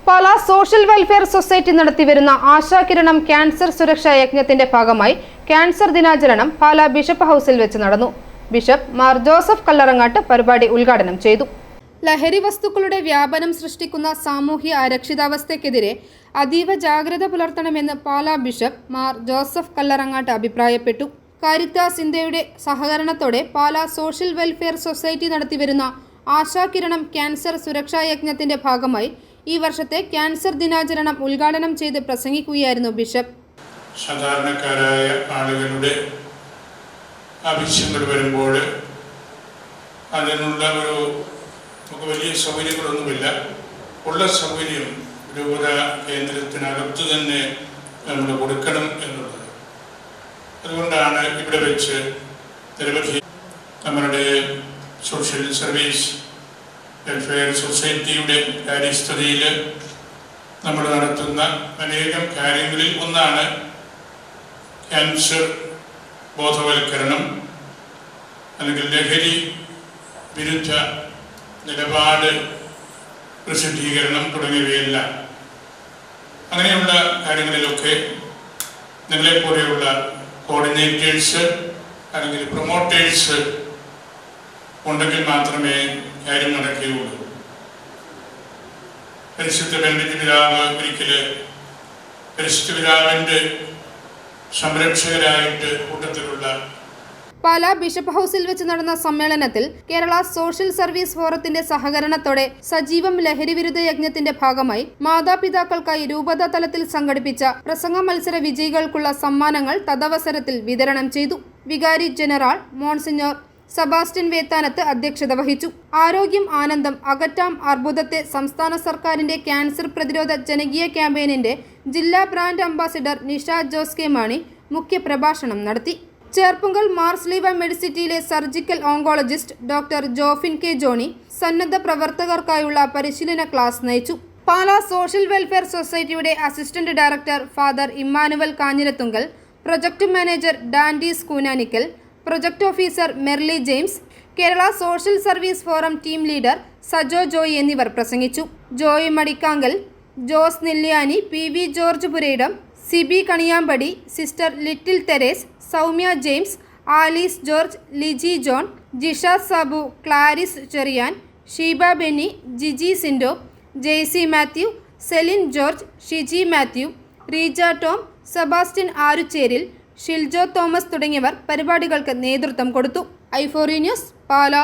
Pala social welfare society നടത്തിവരുന്ന Ashakiranam cancer സുരക്ഷാ യജ്ഞത്തിന്റെ ഭാഗമായി ക്യാൻസർ ദിനാചരണം പാലാ ബിഷപ്പ് ഹൗസിൽ വെച്ച് നടന്നു. ബിഷപ്പ് മാർ ജോസഫ് കല്ലറങ്ങാട്ട് പരിപാടി ഉദ്ഘാടനം ചെയ്തു. ലഹരി വസ്തുക്കളുടെ വ്യാപനം സൃഷ്ടിക്കുന്ന സാമൂഹ്യ അരക്ഷിതാവസ്ഥയ്ക്കെതിരെ അതീവ ജാഗ്രത പുലർത്തണമെന്ന് പാലാ ബിഷപ്പ് മാർ ജോസഫ് കല്ലറങ്ങാട്ട് അഭിപ്രായപ്പെട്ടു. കാരിത്താസ് ഇന്ത്യയുടെ സഹകരണത്തോടെ പാലാ സോഷ്യൽ വെൽഫെയർ സൊസൈറ്റി നടത്തിവരുന്ന ആശാകിരണം ക്യാൻസർ സുരക്ഷാ യജ്ഞത്തിന്റെ ഭാഗമായി ഈ വർഷത്തെ ക്യാൻസർ ദിനാചരണം ഉദ്ഘാടനം ചെയ്ത് പ്രസംഗിക്കുകയായിരുന്നു ബിഷപ്പ്. സാധാരണക്കാരായ ആളുകളുടെ ആവശ്യങ്ങൾ വരുമ്പോൾ അതിനുള്ള നമുക്ക് വലിയ സൗകര്യങ്ങളൊന്നുമില്ല. ഉള്ള സൗകര്യം രൂപത കേന്ദ്രത്തിനകത്ത് തന്നെ നമ്മൾ കൊടുക്കണം എന്നുള്ളത്. അതുകൊണ്ടാണ് ഇവിടെ വെച്ച് നിരവധി നമ്മളുടെ സോഷ്യൽ സർവീസ് വെൽഫെയർ സൊസൈറ്റിയുടെ കാര്യസ്ഥതയിൽ നമ്മൾ നടത്തുന്ന അനേകം കാര്യങ്ങളിൽ ഒന്നാണ് ക്യാൻസർ ബോധവൽക്കരണം, അല്ലെങ്കിൽ ലഹരി വിരുദ്ധ നിലപാട് പ്രസിദ്ധീകരണം തുടങ്ങിയവയെല്ലാം. അങ്ങനെയുള്ള കാര്യങ്ങളിലൊക്കെ നിങ്ങളെപ്പോലെയുള്ള കോർഡിനേറ്റേഴ്സ് അല്ലെങ്കിൽ പ്രൊമോട്ടേഴ്സ് ഉണ്ടെങ്കിൽ മാത്രമേ കാര്യം നടക്കുകയുള്ളൂ. പരിശുദ്ധ ബെനഡിക്ട് പിതാവ് ഒരിക്കൽ പരിശുദ്ധ പിതാവിൻ്റെ സംരക്ഷകരായിട്ട് കൂട്ടത്തിലുള്ള പാലാ ബിഷപ്പ് ഹൗസിൽ വെച്ച് നടന്ന സമ്മേളനത്തിൽ കേരള സോഷ്യൽ സർവീസ് ഫോറത്തിന്റെ സഹകരണത്തോടെ സജീവം ലഹരി വിരുദ്ധ യജ്ഞത്തിന്റെ ഭാഗമായി മാതാപിതാക്കൾക്കായി രൂപത തലത്തിൽ സംഘടിപ്പിച്ച പ്രസംഗ മത്സര വിജയികൾക്കുള്ള സമ്മാനങ്ങൾ തദവസരത്തിൽ വിതരണം ചെയ്തു. വികാരി ജനറൽ മോൺസിഞ്ഞോർ സെബാസ്റ്റ്യൻ വേത്താനത്ത് അധ്യക്ഷത വഹിച്ചു. ആരോഗ്യം ആനന്ദം അകറ്റാം അർബുദത്തെ സംസ്ഥാന സർക്കാരിന്റെ ക്യാൻസർ പ്രതിരോധ ജനകീയ ക്യാമ്പയിനിന്റെ ജില്ലാ brand ambassador Nisha Jose K Mani മുഖ്യ പ്രഭാഷണം നടത്തി. ചേർപ്പുങ്കൽ മാർസ്ലീവ മെഡിസിറ്റിയിലെ surgical oncologist doctor Jofin K Johny സന്നദ്ധ പ്രവർത്തകർക്കായുള്ള പരിശീലന ക്ലാസ് നയിച്ചു. പാലാ സോഷ്യൽ വെൽഫെയർ സൊസൈറ്റിയുടെ assistant director father Emmanuel Kanjirathunkal, project manager Dandees Koonanikal, project officer Merly James, Kerala social service forum team leader Sajo Joy എന്നിവർ പ്രസംഗിച്ചു. Joy Madikkankal, Jose Nelliyani, P V George Purayidam, Siby Kaniyampady, sister Little Therese, Soumya James, Alice George, Liji John, Jisha Sabu, Claris Cherian, Sheeba Benny, Jiji Sindo, Jaicy Mathew, Celine George, Shiji Mathew, Reeja Tom, Sebastian Aruchcheril, Shiljo Thomas തുടങ്ങിയവർ പരിപാടികൾക്ക് നേതൃത്വം കൊടുത്തു. ഐ4 news Pala.